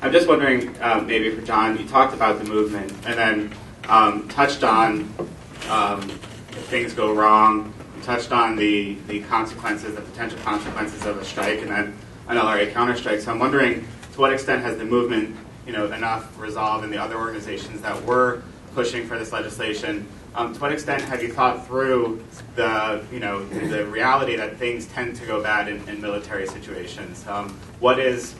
I'm just wondering, maybe for John, you talked about the movement and then touched on if things go wrong. You touched on the consequences, the potential consequences of a strike, and then an LRA counterstrike. So I'm wondering, to what extent has the movement, enough resolve in the other organizations that were pushing for this legislation? To what extent have you thought through the reality that things tend to go bad in military situations? What is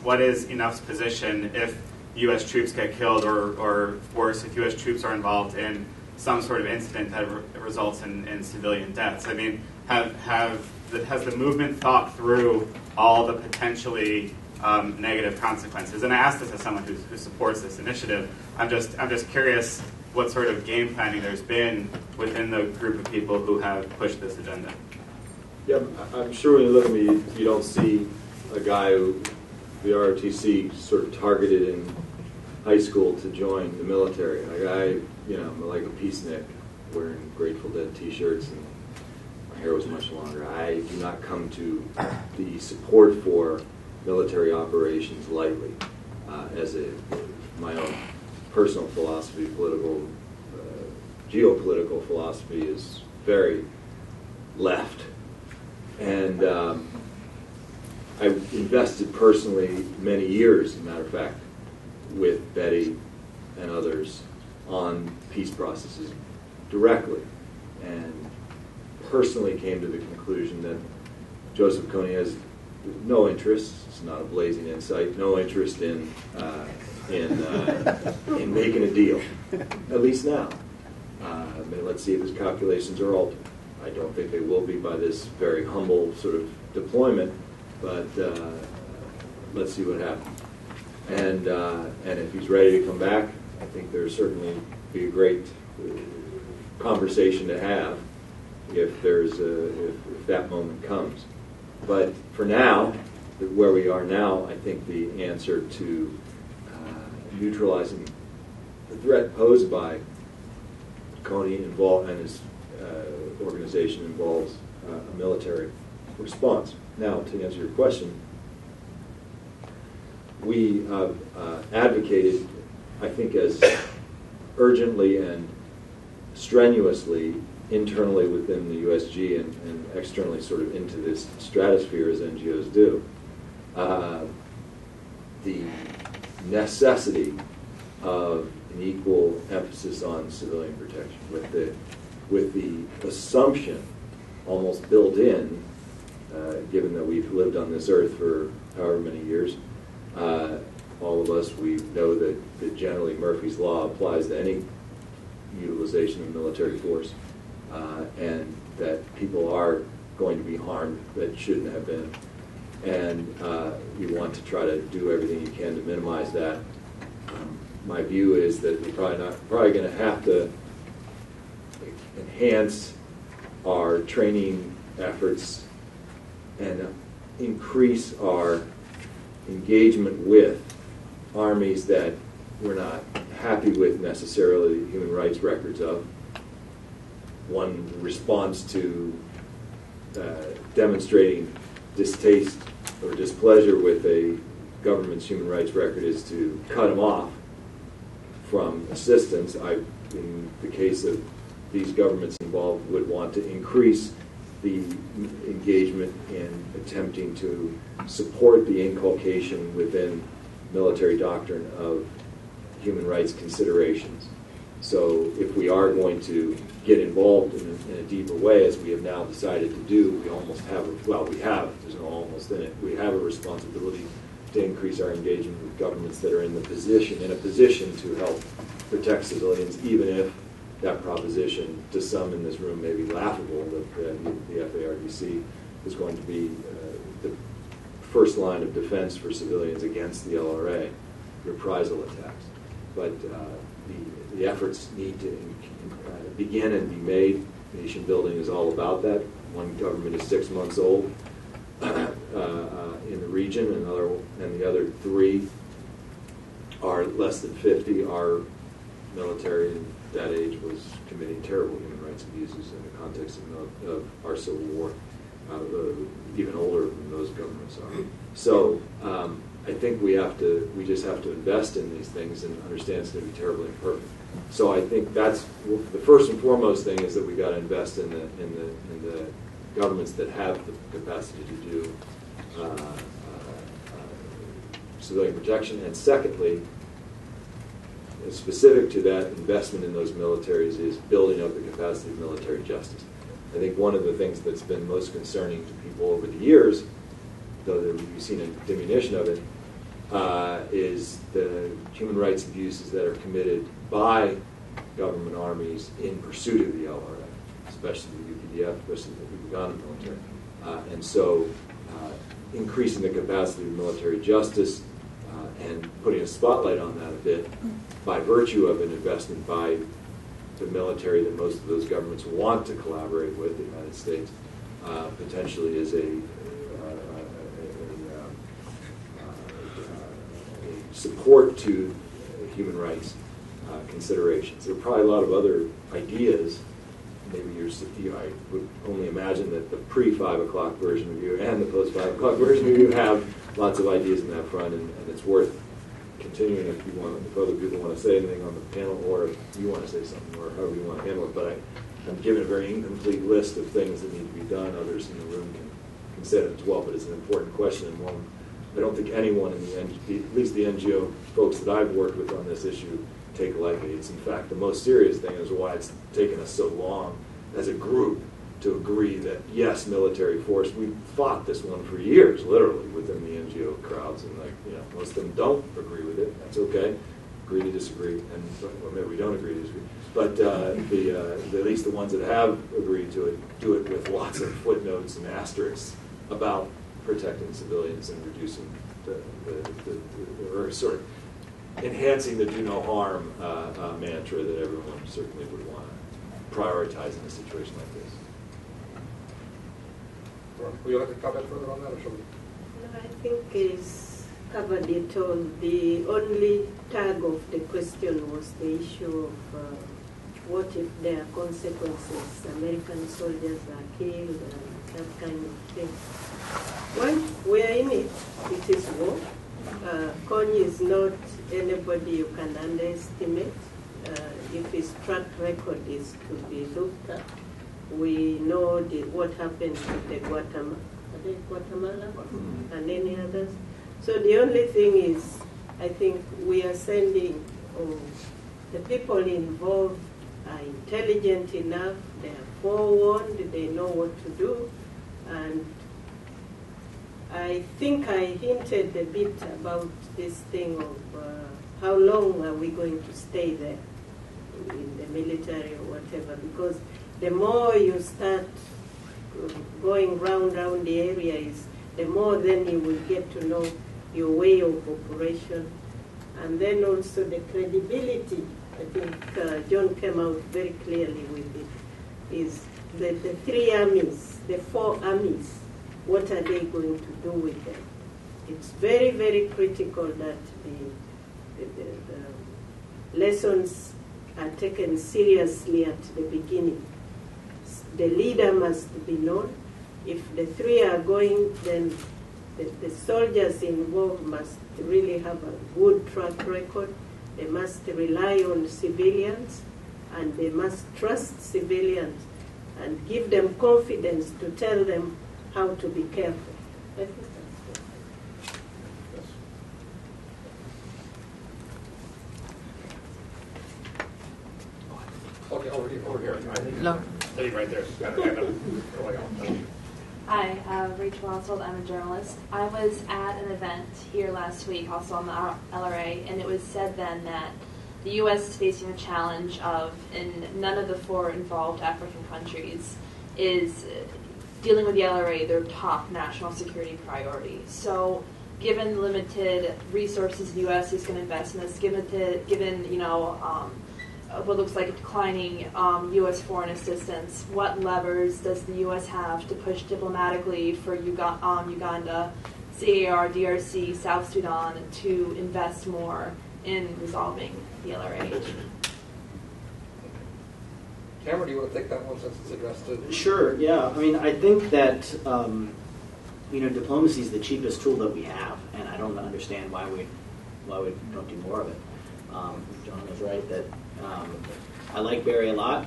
enough's position if U.S. troops get killed, or worse, if U.S. troops are involved in some sort of incident that results in civilian deaths? I mean, has the movement thought through all the potentially negative consequences? And I ask this as someone who supports this initiative. I'm just curious what sort of game planning there's been within the group of people who have pushed this agenda. Yeah, I'm sure when you look at me, you don't see a guy who the ROTC sort of targeted in high school to join the military. A guy, like a peacenik, wearing Grateful Dead T-shirts, and my hair was much longer. I do not come to the support for military operations lightly as my own personal philosophy, geopolitical philosophy is very left. And I invested personally many years, as a matter of fact, with Betty and others on peace processes directly, and personally came to the conclusion that Joseph Kony has no interest, it's not a blazing insight, no interest in making a deal, at least now. Let's see if his calculations are altered. I don't think they will be by this very humble sort of deployment, but let's see what happens. And if he's ready to come back, I think there's certainly be a great conversation to have if that moment comes. But for now, where we are now, I think the answer to neutralizing the threat posed by Kony and his organization involves a military response. Now, to answer your question, we have advocated, I think, as urgently and strenuously internally within the USG and externally sort of into this stratosphere as NGOs do, the necessity of an equal emphasis on civilian protection, with the assumption almost built in, given that we've lived on this earth for however many years, all of us, we know that generally Murphy's Law applies to any utilization of military force, and that people are going to be harmed that shouldn't have been. And you want to try to do everything you can to minimize that. My view is that we're probably going to have to enhance our training efforts and increase our engagement with armies that we're not happy with necessarily human rights records of. One response to demonstrating distaste or displeasure with a government's human rights record is to cut them off from assistance. In the case of these governments involved, would want to increase the engagement in attempting to support the inculcation within military doctrine of human rights considerations. So if we are going to get involved in a deeper way, as we have now decided to do, we almost have, there's no almost in it, we have a responsibility to increase our engagement with governments that are in a position to help protect civilians, even if that proposition to some in this room may be laughable, that the FARDC is going to be the first line of defense for civilians against the LRA, reprisal attacks. But the efforts need to begin and be made. Nation building is all about that. One government is 6 months old in the region, and the other three are less than 50. Our military in that age was committing terrible human rights abuses in the context of our Civil War, even older than those governments are. So I think we just have to invest in these things and understand it's going to be terribly imperfect. So I think that's the first and foremost thing, is that we got to invest in the governments that have the capacity to do civilian protection. And secondly, specific to that investment in those militaries, is building up the capacity of military justice. I think one of the things that's been most concerning to people over the years, though we've seen a diminution of it, is the human rights abuses that are committed by government armies in pursuit of the LRA, especially the UPDF, especially the Ugandan military. And so increasing the capacity of military justice and putting a spotlight on that a bit by virtue of an investment by the military that most of those governments want to collaborate with, the United States, potentially is a support to human rights considerations. There are probably a lot of other ideas. Maybe I would only imagine that the pre-5 o'clock version of you and the post-5 o'clock version of you have lots of ideas in that front, and it's worth continuing if other people want to say anything on the panel, or if you want to say something, or however you want to handle it. But I'm given a very incomplete list of things that need to be done. Others in the room can say it as well, but it's an important question, and one I don't think anyone in at least the NGO folks that I've worked with on this issue, take lightly. It's in fact the most serious thing, is why it's taken us so long as a group to agree that yes, military force. We've fought this one for years, literally, within the NGO crowds, and most of them don't agree with it. That's okay. Agree to disagree, or maybe we don't agree to disagree. But at least the ones that have agreed to it do it with lots of footnotes and asterisks about protecting civilians and reducing or sort of enhancing the do no harm mantra that everyone certainly would want to prioritize in a situation like this. Would you like to comment further on that, or shall we? No, I think it's covered it all. The only tag of the question was the issue of what if there are consequences, American soldiers are killed, and that kind of thing. Well, we are in it. It is war. Kony is not anybody you can underestimate. If his track record is to be looked at, we know what happened to the Guatemala and any others. So the only thing is, I think we are sending, the people involved are intelligent enough, they are forewarned, they know what to do, and I think I hinted a bit about this thing of how long are we going to stay there in the military or whatever, because the more you start going round the area, the more then you will get to know your way of operation. And then also the credibility, I think John came out very clearly with it, is that the 3 armies, the 4 armies, what are they going to do with them? It's very, very critical that the lessons are taken seriously at the beginning. The leader must be known. If the 3 are going, then the soldiers involved must really have a good track record. They must rely on civilians, and they must trust civilians and give them confidence to tell them how to be careful. I think that's it. Yes. Okay, over here. No. Right there. Hi, Rachel Oswald. I'm a journalist. I was at an event here last week, also on the LRA, and it was said then that the U.S. is facing a challenge of, in none of the 4 involved African countries, is dealing with the LRA their top national security priority. So, given limited resources the U.S. is going to invest in this, given what looks like a declining U.S. foreign assistance, what levers does the U.S. have to push diplomatically for Uganda, CAR, DRC, South Sudan to invest more in resolving the LRA? Cameron, do you want to take that one since it's addressed to? Sure, yeah. I mean, I think that diplomacy is the cheapest tool that we have, and I don't understand why we don't do more of it. John was right that I like Barry a lot.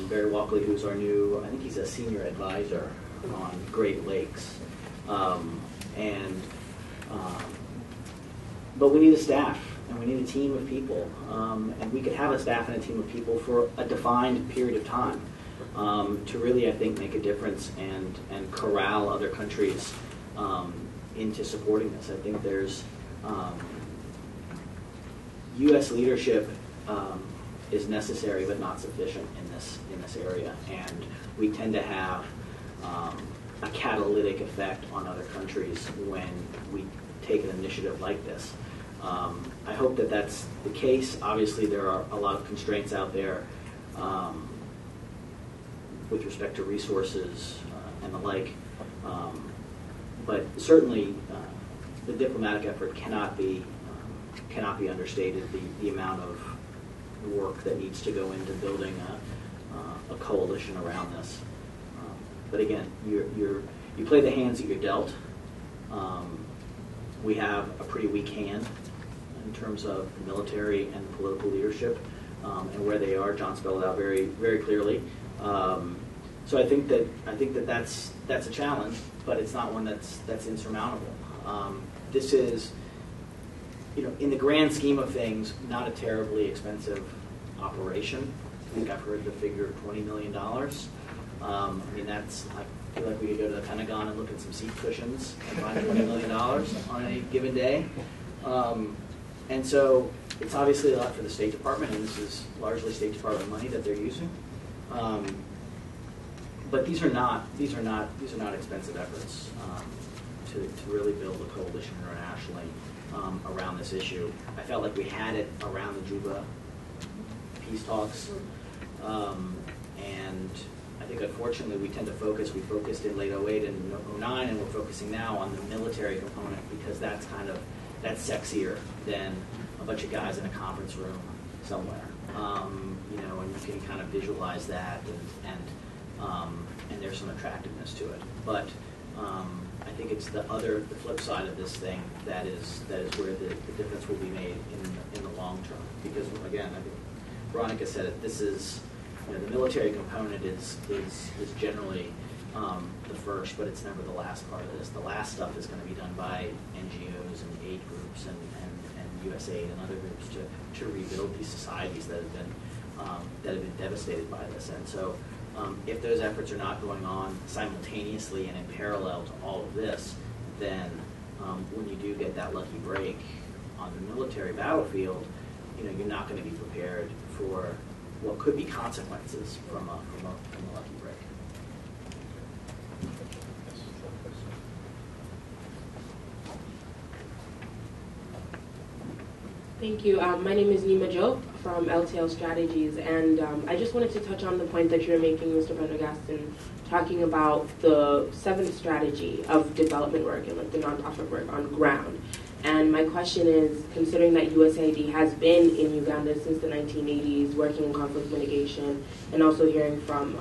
Barry Walkley, who's our new, I think he's a senior advisor on Great Lakes. But we need a staff, and we need a team of people. And we could have a staff and a team of people for a defined period of time to really, I think, make a difference and corral other countries into supporting this. I think there's U.S. leadership is necessary but not sufficient in this area, and we tend to have a catalytic effect on other countries when we take an initiative like this. I hope that that's the case. Obviously, there are a lot of constraints out there with respect to resources and the like, but certainly the diplomatic effort cannot be understated. The amount of work that needs to go into building a coalition around this. But again, you play the hands that you're dealt. We have a pretty weak hand in terms of the military and the political leadership and where they are. John spelled it out very, very clearly. So I think that's a challenge, but it's not one that's insurmountable. This is, in the grand scheme of things, not a terribly expensive operation. I think I've heard the figure of $20 million. I feel like we could go to the Pentagon and look at some seat cushions and find $20 million on any given day. And so it's obviously a lot for the State Department, and this is largely State Department money that they're using. But these are not expensive efforts to really build a coalition internationally around this issue. I felt like we had it around the Juba peace talks, and I think unfortunately we tend to focus. We focused in late 08 and 09, and we're focusing now on the military component because that's sexier than a bunch of guys in a conference room somewhere. And you can kind of visualize that, and there's some attractiveness to it. But I think it's the flip side of this thing that is where the difference will be made in the long term. Because again, I think Veronica said it. This is the military component is generally the first, but it's never the last part of this. The last stuff is going to be done by NGOs and aid groups and USAID and other groups to rebuild these societies that have been devastated by this. And so if those efforts are not going on simultaneously and in parallel to all of this, then when you do get that lucky break on the military battlefield, you're not going to be prepared for what could be consequences from a lucky break. Thank you. My name is Nima Joe from LTL Strategies, and I just wanted to touch on the point that you're making, Mr. Prendergast, in talking about the 7th strategy of development work and the nonprofit work on ground. And my question is, considering that USAID has been in Uganda since the 1980s, working in conflict mitigation, and also hearing from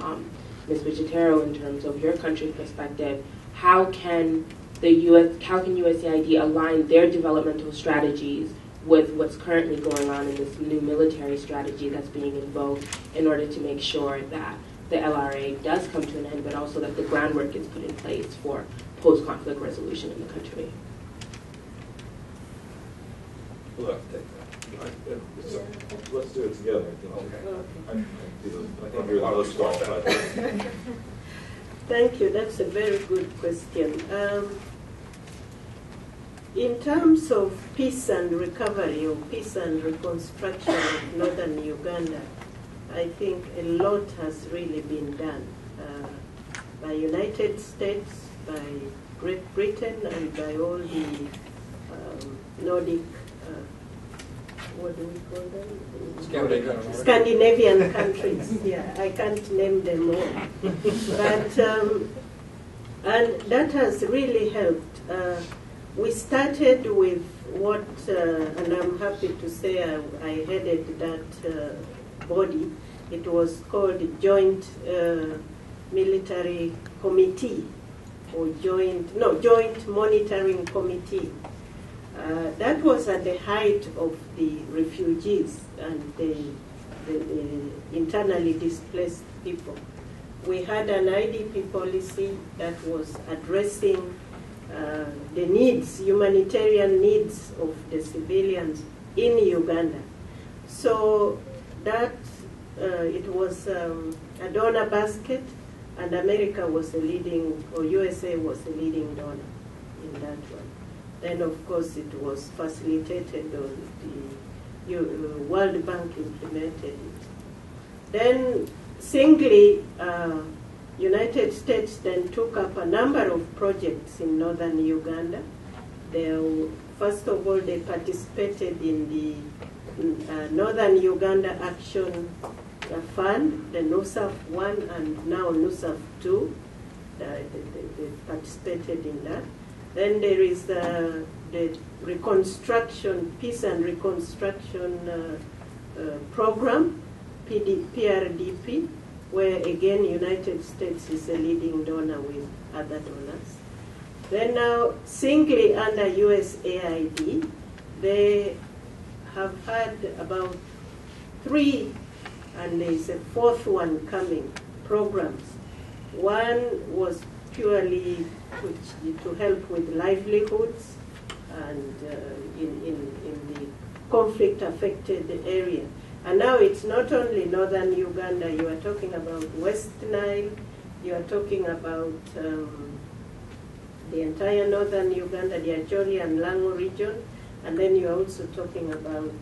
Ms. Bichetero in terms of your country's perspective, how can USAID align their developmental strategies with what's currently going on in this new military strategy that's being invoked in order to make sure that the LRA does come to an end, but also that the groundwork is put in place for post-conflict resolution in the country? Let's do it together. I think you're the most qualified. Thank you. That's a very good question. In terms of peace and recovery or peace and reconstruction of Northern Uganda, I think a lot has really been done by United States, by Great Britain, and by all the Nordic, what do we call them? Scandinavian countries. Yeah, I can't name them all. But, and that has really helped. We started with what, and I'm happy to say I headed that body. It was called Joint Military Committee or joint monitoring committee. That was at the height of the refugees and the internally displaced people. We had an IDP policy that was addressing the needs, humanitarian needs of the civilians in Uganda. So that it was a donor basket, and America was the leading, or USA was the leading donor in that one. Then, of course, it was facilitated, or the World Bank implemented it. Then, singly, United States then took up a number of projects in northern Uganda. First of all, they participated in the Northern Uganda Action Fund, the NUSAF 1 and now NUSAF 2. They participated in that. Then there is the reconstruction, peace and reconstruction program, PRDP, where again United States is a leading donor with other donors. Then now, singly under USAID, they have had about 3, and there is a 4th one coming, programs. One was purely to help with livelihoods and in the conflict-affected area. And now it's not only northern Uganda, you are talking about West Nile, you are talking about the entire northern Uganda, the Acholi and Lango region, and then you're also talking about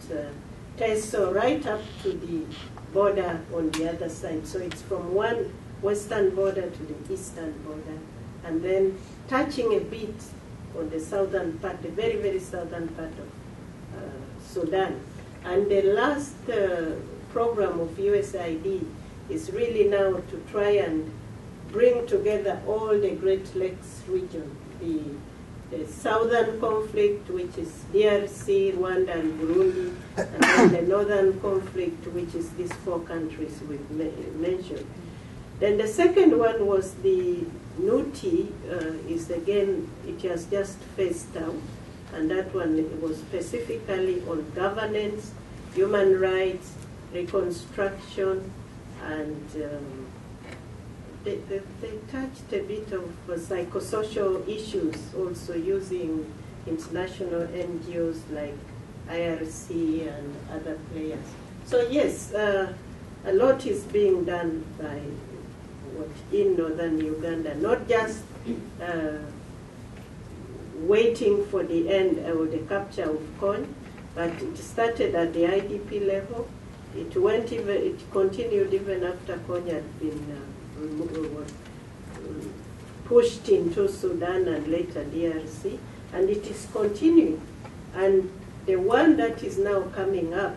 Teso right up to the border on the other side. So it's from one western border to the eastern border, and then touching a bit on the southern part, the very, very southern part of Sudan. And the last program of USID is really now to try and bring together all the Great Lakes region, the southern conflict, which is DRC, Rwanda, and Burundi, and then the northern conflict, which is these 4 countries we've mentioned. Then the second one was the NUTI, is again, it has just phased out, and that one was specifically on governance, human rights, reconstruction, and they touched a bit of psychosocial issues, also using international NGOs like IRC and other players. So yes, a lot is being done by in northern Uganda, not just waiting for the end or the capture of corn, but it started at the IDP level. It continued even after corn had been pushed into Sudan and later DRC, and it is continuing. And the one that is now coming up,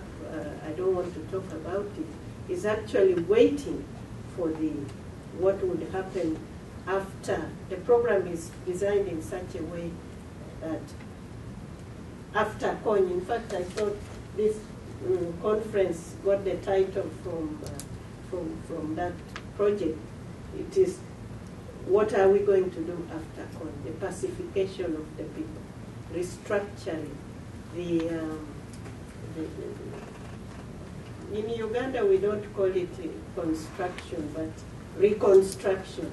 I don't want to talk about it, is actually waiting for what would happen after. The program is designed in such a way that after corn, in fact, I thought this conference got the title from that project. It is, what are we going to do after corn? The pacification of the people, restructuring in Uganda we don't call it construction, but reconstruction.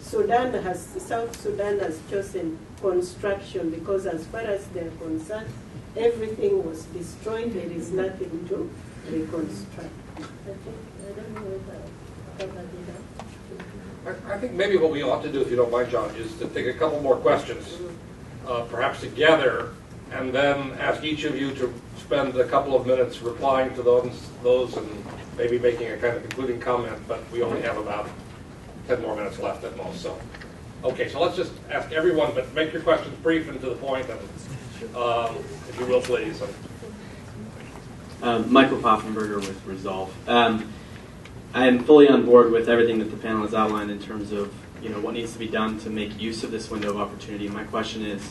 South Sudan has chosen construction because as far as they're concerned, everything was destroyed, there is nothing to reconstruct. I don't know if I covered it up. I think maybe what we ought to do, if you don't mind, John, is to take a couple more questions, perhaps together, and then ask each of you to spend a couple of minutes replying to those and maybe making a kind of concluding comment, but we only have about 10 more minutes left at most. So, okay, so let's just ask everyone, but make your questions brief and to the point, and if you will, please. Michael Poffenberger with Resolve. I am fully on board with everything that the panel has outlined in terms of what needs to be done to make use of this window of opportunity. My question is,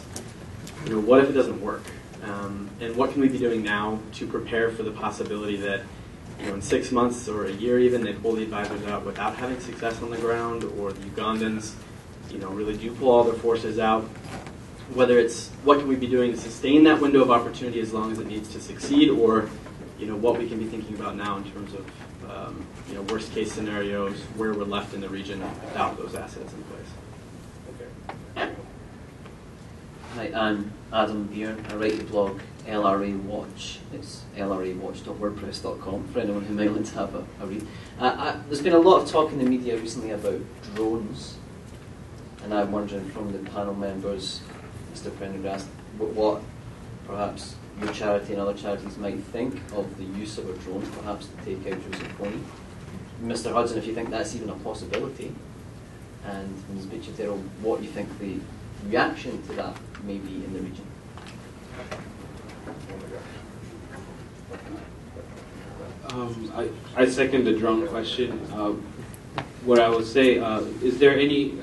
what if it doesn't work? And what can we be doing now to prepare for the possibility that in 6 months or a year even, they pull the advisors out without having success on the ground, or the Ugandans really do pull all their forces out. Whether it's what can we be doing to sustain that window of opportunity as long as it needs to succeed, or what we can be thinking about now in terms of worst case scenarios where we're left in the region without those assets in place. Okay. Hi, I'm Adam Byrne. I write the blog LRA Watch. It's lrawatch.wordpress.com for anyone who might want to have a read. There's been a lot of talk in the media recently about drones, and I'm wondering from the panel members, Mr. Prendergast, what perhaps your charity and other charities might think of the use of a drone, perhaps to take out Joseph Kony. Mr. Hudson, if you think that's even a possibility, and Ms. Bichetero, what you think the reaction to that may be in the region. I second the drone question. What I would say, is there any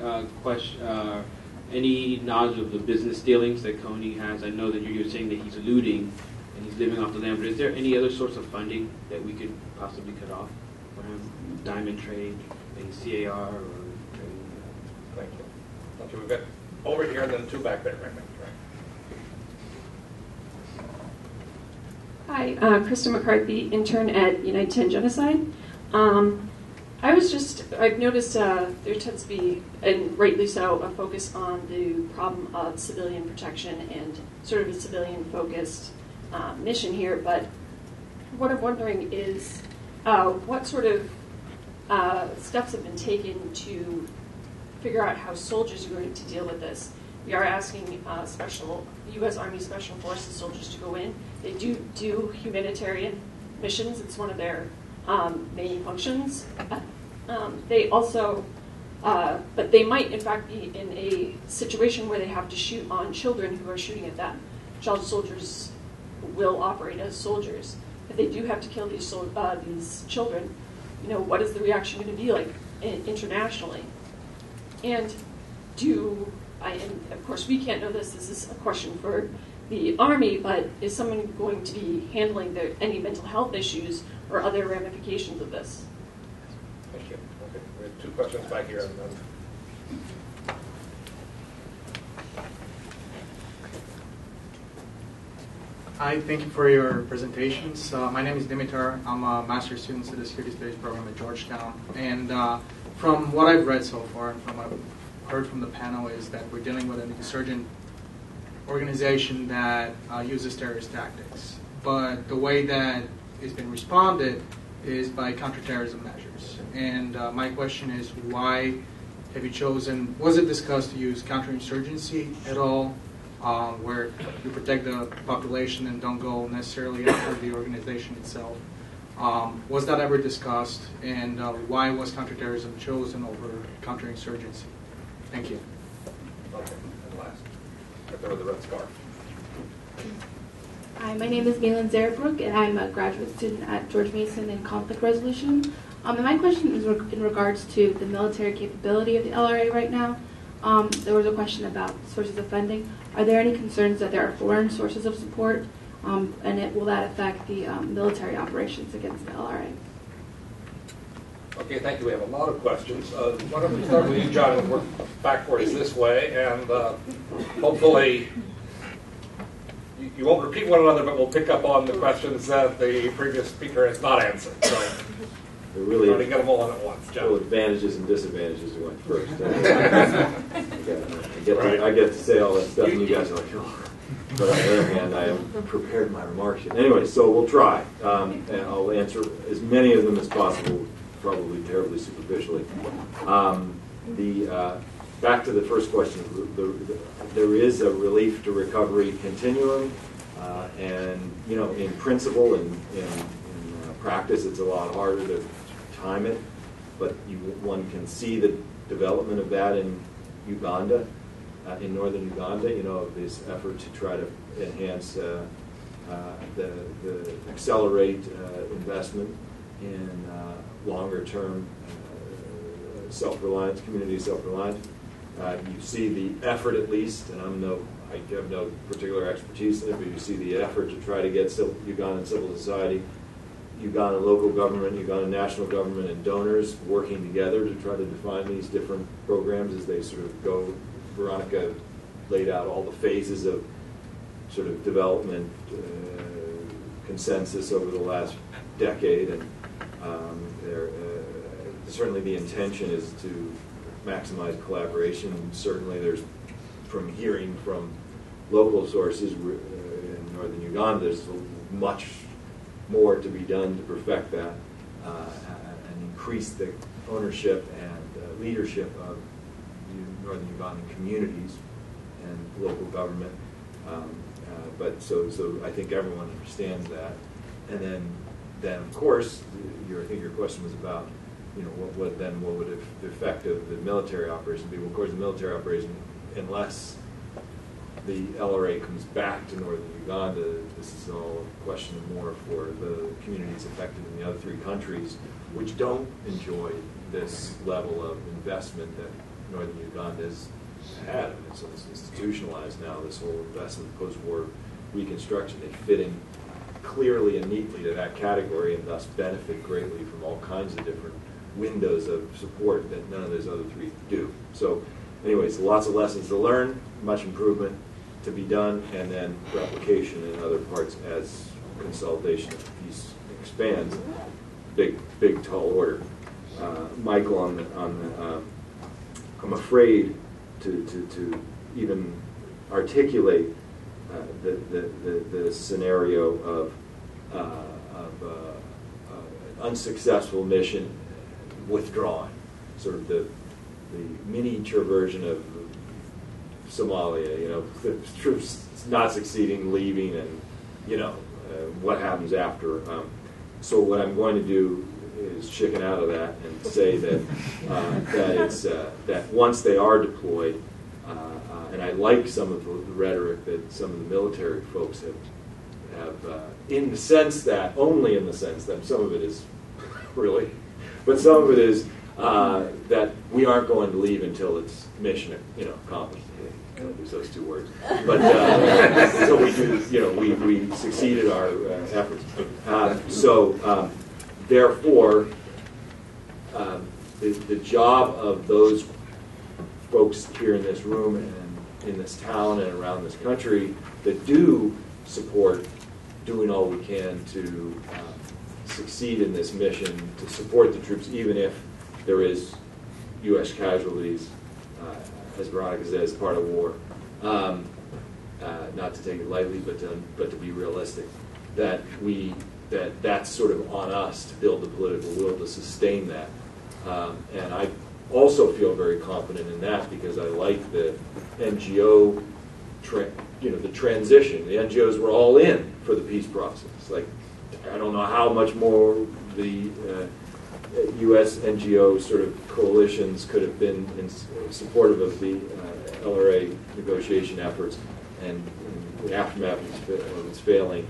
any knowledge of the business dealings that Kony has? I know that you're saying that he's looting and he's living off the land, but is there any other source of funding that we could possibly cut off for him? Diamond trade, maybe CAR, or trading? Thank you. Okay, we've got over here and then two back there, right? Hi, Krista McCarthy, intern at United 10 Genocide. I've noticed there tends to be, and rightly so, a focus on the problem of civilian protection and sort of a civilian-focused mission here. But what I'm wondering is what sort of steps have been taken to figure out how soldiers are going to deal with this. We are asking U.S. Army Special Forces soldiers to go in. They do humanitarian missions. It's one of their main functions. They also, but they might in fact be in a situation where they have to shoot on children who are shooting at them. Child soldiers will operate as soldiers. If they do have to kill these children, what is the reaction going to be like internationally? And and of course we can't know this. This is a question for the Army, but is someone going to be handling any mental health issues or other ramifications of this? Thank you. Okay, we have two questions back here. Hi, thank you for your presentations. My name is Dimitar. I'm a master's student at the Security Studies program at Georgetown. And from what I've read so far and from what I've heard from the panel is that we're dealing with an insurgent organization that uses terrorist tactics. But the way that it's been responded is by counterterrorism measures. And my question is, why have you chosen, was it discussed to use counterinsurgency at all, where you protect the population and don't go necessarily after the organization itself? Was that ever discussed, and why was counterterrorism chosen over counterinsurgency? Thank you. Okay, and last, right there with the red scarf. Hi, my name is Malin Zarabrook, and I'm a graduate student at George Mason in conflict resolution. And my question is in regards to the military capability of the LRA right now. There was a question about sources of funding. Are there any concerns that there are foreign sources of support, and will that affect the military operations against the LRA? Okay, thank you. We have a lot of questions. Why don't we start with you, John, and work backwards this way, and hopefully you won't repeat one another, but we'll pick up on the questions that the previous speaker has not answered. So really try to get them all in at once, John. Well, advantages and disadvantages went first. I get to say all that stuff, and you guys are like, oh. But on the other hand, I have prepared my remarks. Anyway, so we'll try, and I'll answer as many of them as possible, probably terribly superficially. Back to the first question, there is a relief to recovery continuum, and in principle and in practice, it's a lot harder to time it, but one can see the development of that in Uganda, in northern Uganda. This effort to try to enhance accelerate investment in longer-term self-reliance, community self-reliance. You see the effort, at least, and I have no particular expertise in it, but you see the effort to try to get Ugandan civil society Uganda local government, Uganda national government, and donors working together to try to define these different programs as they sort of go. Veronica laid out all the phases of sort of development consensus over the last decade, and certainly the intention is to maximize collaboration. Certainly there's, from hearing from local sources in northern Uganda, there's much more to be done to perfect that and increase the ownership and leadership of the northern Ugandan communities and local government. But so I think everyone understands that. And then of course, I think your question was about, what would the effect of the military operation be? Well, of course, the military operation, unless the LRA comes back to northern Uganda, this is all a question more for the communities affected in the other 3 countries, which don't enjoy this level of investment that northern Uganda has had. I mean, so it's institutionalized now, this whole investment, post-war reconstruction. They fit in clearly and neatly to that category and thus benefit greatly from all kinds of different windows of support that none of those other 3 do. So anyways, lots of lessons to learn, much improvement to be done, and then replication in other parts as consolidation of the piece expands. Big, tall order. Michael, I'm afraid to even articulate the scenario of unsuccessful mission withdrawing, sort of the miniature version of Somalia, the troops not succeeding, leaving, and what happens after. So what I'm going to do is chicken out of that and say that that once they are deployed, and I like some of the rhetoric that some of the military folks have in the sense that, only in the sense that some of it is really, but some of it is that we aren't going to leave until it's mission accomplished. Don't use those 2 words, but so we do. We succeeded our efforts. Therefore, the job of those folks here in this room and in this town and around this country that do support doing all we can to succeed in this mission, to support the troops, even if there is U.S. casualties, as Veronica says, part of war. Not to take it lightly, but to be realistic. That's sort of on us to build the political will to sustain that. And I also feel very confident in that because I like the NGO, the transition. The NGOs were all in for the peace process. Like, I don't know how much more the U.S. NGO sort of coalitions could have been supportive of the LRA negotiation efforts, and in the aftermath of its failing,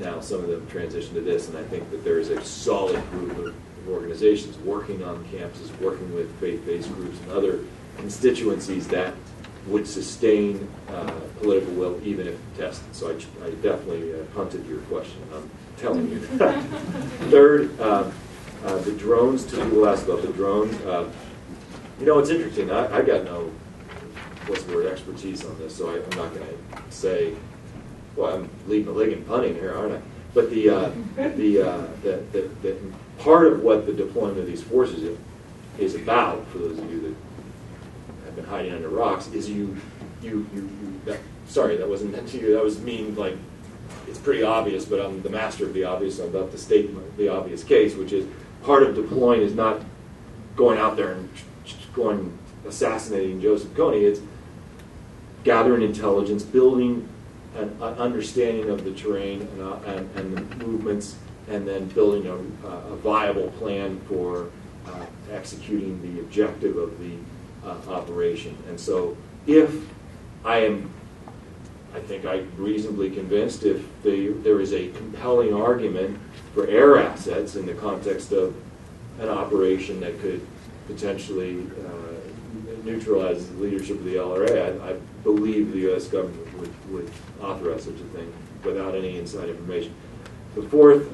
now some of them transitioned to this, and I think that there is a solid group of organizations working on campuses, working with faith-based groups and other constituencies that would sustain political will even if tested. So I definitely punted your question. I'm telling you that. Third, the drones. 2 people asked about the drones. It's interesting. I got no, what's the word, expertise on this, so I'm not going to say, well, I'm leading the league in punting here, aren't I? But the part of what the deployment of these forces is about, for those of you that have been hiding under rocks, is sorry, that wasn't meant to you. That was mean, like, it's pretty obvious, but I'm the master of the obvious. I'm about to state the obvious case, which is part of deploying is not going out there and going assassinating Joseph Kony. It's gathering intelligence, building an understanding of the terrain and the movements, and then building a viable plan for executing the objective of the operation. And so if I think I'm reasonably convinced if there is a compelling argument for air assets in the context of an operation that could potentially neutralize the leadership of the LRA, I believe the U.S. government would authorize such a thing without any inside information. The fourth,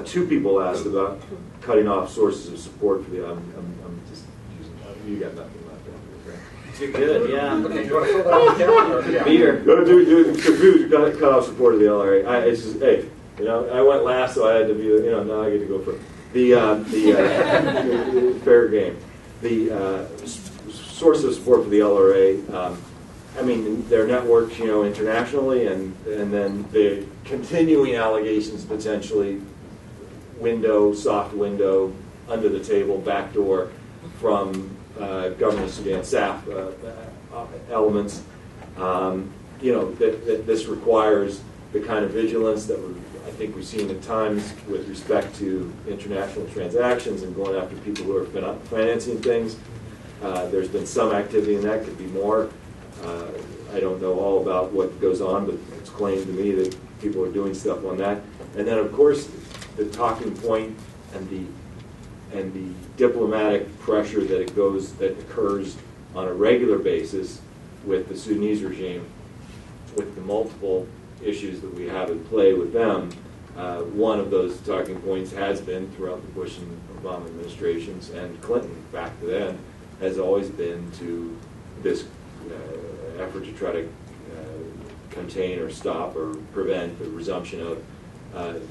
Two people asked about cutting off sources of support for the. I'm just using. You got nothing left after this, right? You're good, yeah. Okay, you want to fill that out again? Yeah. Beer. No, dude, cut off support of the LRA. It's just, hey, I went last, so I had to be. Now I get to go first. The fair game. The source of support for the LRA. I mean, their networks, internationally, and then the continuing allegations, potentially soft window, under the table, backdoor from government Sudan SAF elements. That this requires the kind of vigilance that I think we've seen at times with respect to international transactions and going after people who are financing things. There's been some activity in that, could be more. I don't know all about what goes on, but it's claimed to me that people are doing stuff on that. And then, of course, the talking point and the diplomatic pressure that occurs on a regular basis with the Sudanese regime, with the multiple issues that we have in play with them. One of those talking points has been throughout the Bush and Obama administrations, and Clinton back then has always been to this effort to try to contain or stop or prevent the resumption of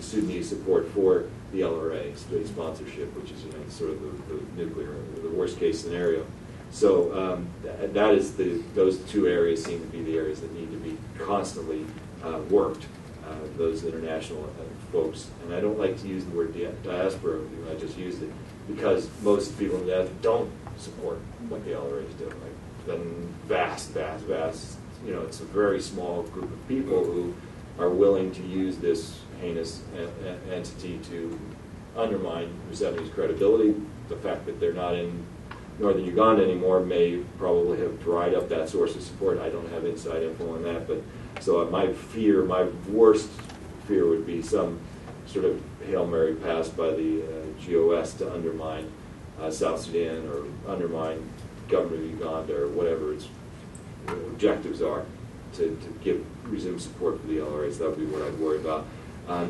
Sudanese support for the LRA, state sponsorship, which is sort of the nuclear, the worst case scenario. So those two areas seem to be the areas that need to be constantly worked. Those international folks, and I don't like to use the word diaspora. I just used it because most people in the diaspora don't support what the LRA is doing. Then vast. It's a very small group of people who are willing to use this heinous entity to undermine Museveni's credibility. The fact that they're not in Northern Uganda anymore may probably have dried up that source of support. I don't have inside info on that, but so my worst fear would be some sort of Hail Mary pass by the GOS to undermine South Sudan or undermine government of Uganda or whatever its objectives are to resume support for the LRA. So that would be what I'd worry about.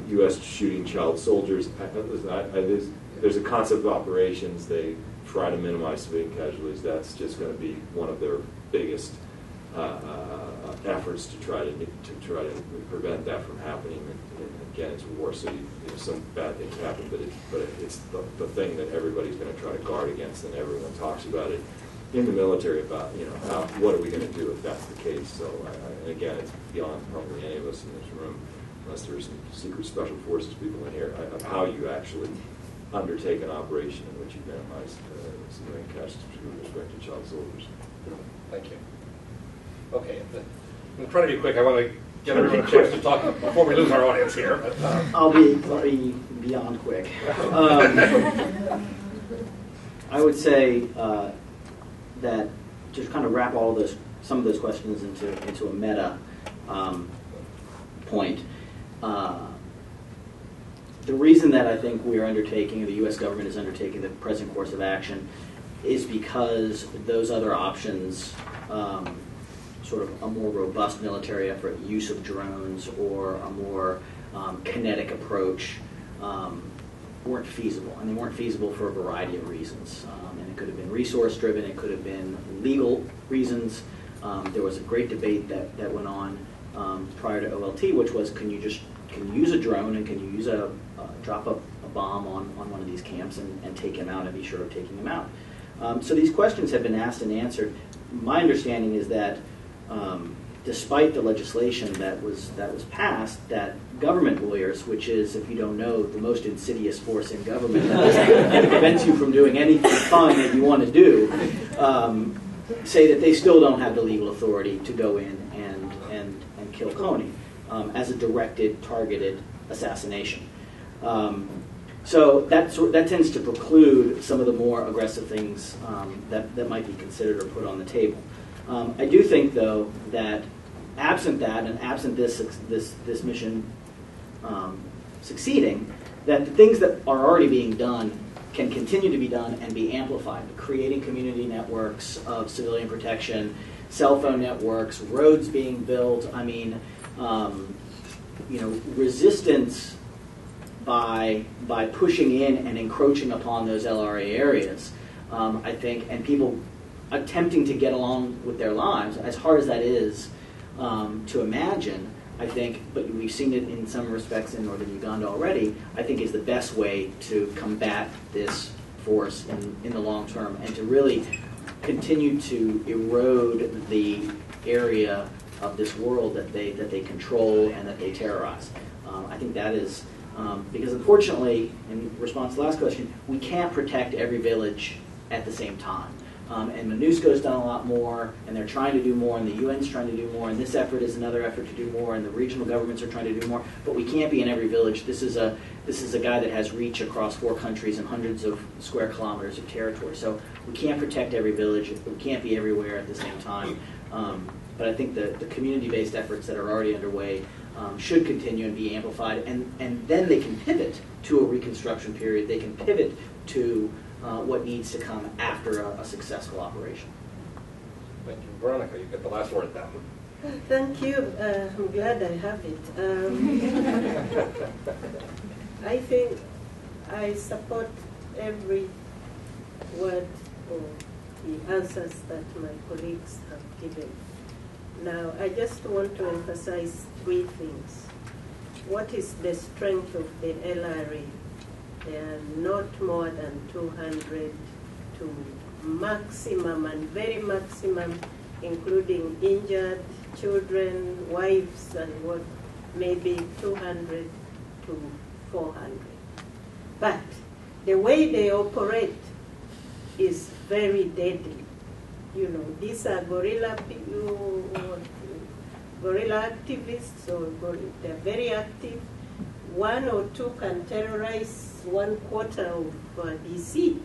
U.S. shooting child soldiers. There's a concept of operations. They try to minimize civilian casualties. That's just going to be one of their biggest efforts to try to prevent that from happening. And again, it's war, so some bad things happen, but it's the thing that everybody's going to try to guard against, and everyone talks about it in the military about what are we going to do if that's the case. So and again, it's beyond probably any of us in this room, unless there's some secret special forces people in here, of how you actually undertake an operation in which you minimize civilian casualties with respect to child soldiers. Thank you. Okay, I'm trying to be quick. I want to get everyone a chance to talk before we lose our audience here. But, I'll be beyond quick. I would say that to kind of wrap some of those questions into a meta point. The reason that I think we are undertaking, the U.S. government is undertaking the present course of action, is because those other options, sort of a more robust military effort, use of drones, or a more kinetic approach, weren't feasible. And they weren't feasible for a variety of reasons. And it could have been resource-driven, it could have been legal reasons. There was a great debate that went on prior to OLT, which was, can you use a drone and can you use drop a bomb on one of these camps and take him out and be sure of taking him out? So these questions have been asked and answered. My understanding is that despite the legislation that was passed, that government lawyers, which is, if you don't know, the most insidious force in government that prevents you from doing anything fun that you want to do, say that they still don't have the legal authority to go in and kill Coney as a directed, targeted assassination. So that tends to preclude some of the more aggressive things that might be considered or put on the table. I do think, though, that absent that and absent this mission succeeding, that the things that are already being done can continue to be done and be amplified. Creating community networks of civilian protection, cell phone networks, roads being built. I mean, resistance by pushing in and encroaching upon those LRA areas, I think, and people attempting to get along with their lives, as hard as that is to imagine, I think, but we've seen it in some respects in Northern Uganda already, I think is the best way to combat this force in the long term, and to really continue to erode the area of this world that they control and that they terrorize. I think that is, because unfortunately, in response to the last question, we can't protect every village at the same time. And MONUSCO's done a lot more, and they're trying to do more, and the UN's trying to do more, and this effort is another effort to do more, and the regional governments are trying to do more, but we can't be in every village. This is a guy that has reach across 4 countries and hundreds of square kilometers of territory. So we can't protect every village. We can't be everywhere at the same time. But I think the community-based efforts that are already underway should continue and be amplified, and then they can pivot to a reconstruction period. They can pivot to what needs to come after a successful operation. Thank you. Veronica, you get the last word then. Thank you. I'm glad I have it. I think I support every word or the answers that my colleagues have given. Now, I just want to emphasize 3 things. What is the strength of the LRA? There are not more than 200 to maximum and very maximum, including injured children, wives, and what, maybe 200 to 400. But the way they operate is very deadly. You know, these are guerrilla activists, or they're very active. 1 or 2 can terrorize 1/4 of DC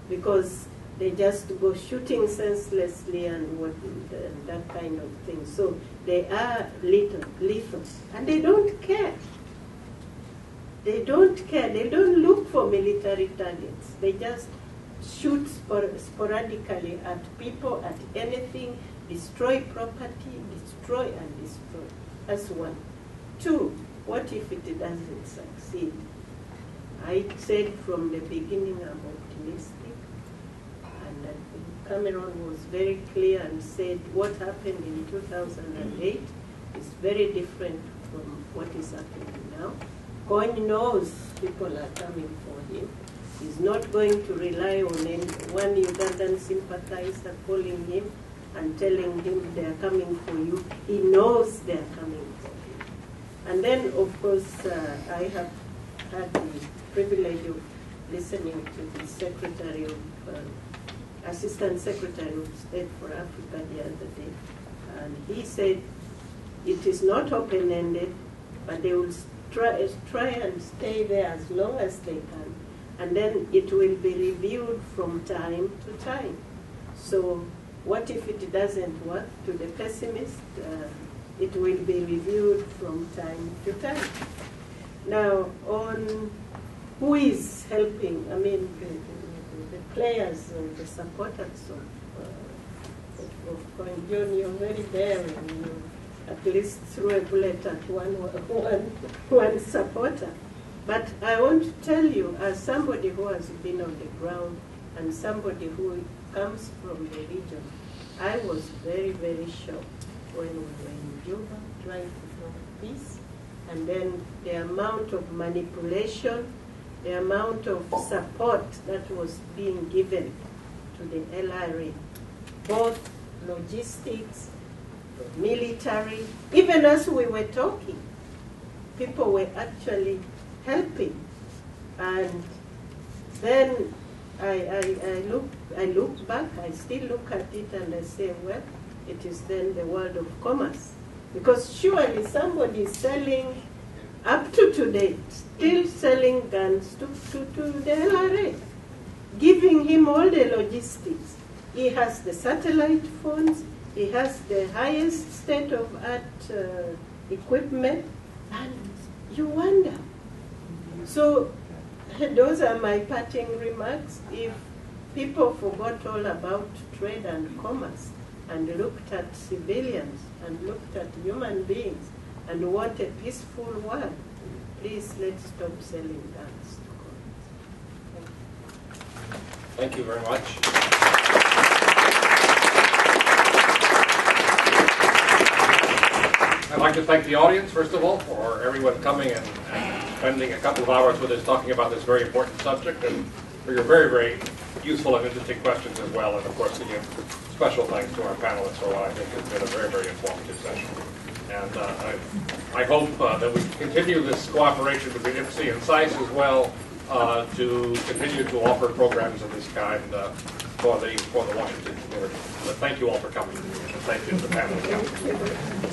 because they just go shooting senselessly and that kind of thing. So they are lethal, and they don't care. They don't care. They don't look for military targets. They just shoot sporadically at people, at anything, destroy property, destroy and destroy. That's 1. 2, what if it doesn't succeed? I said from the beginning I'm optimistic, and I think Cameron was very clear and said what happened in 2008 is very different from what is happening now. God knows people are coming for him. He's not going to rely on one Ugandan sympathizer calling him and telling him they are coming for you. He knows they are coming for him. And then, of course, I have had the privilege of listening to the Secretary of, Assistant Secretary of State for Africa the other day. And he said it is not open-ended, but they will try and stay there as long as they can. And then it will be reviewed from time to time. So what if it doesn't work? To the pessimist, it will be reviewed from time to time. Now, on who is helping, I mean, the players and the supporters of John, you're very daring. You at least threw a bullet at one supporter. But I want to tell you, as somebody who has been on the ground and somebody who comes from the region, I was very, very shocked when we were in Juba trying to find peace. And then the amount of manipulation, the amount of support that was being given to the LRA, both logistics, military, even as we were talking, people were actually helping. And then I look back, I still look at it and I say, well, it is then the world of commerce. Because surely somebody is selling, up to today, still selling guns to the LRA, giving him all the logistics. He has the satellite phones, he has the highest state-of-art equipment, and you wonder. So those are my parting remarks. If people forgot all about trade and commerce and looked at civilians and looked at human beings and want a peaceful world, please let's stop selling guns to Koreans. Thank you very much. I'd like to thank the audience, first of all, for everyone coming and spending a couple of hours with us talking about this very important subject, and for your very, very useful and interesting questions as well. And of course, again, special thanks to our panelists for what I think has been a very, very informative session. And I hope that we continue this cooperation between IPSI and SAIS as well to continue to offer programs of this kind for the Washington community. But thank you all for coming, and thank you to the panel.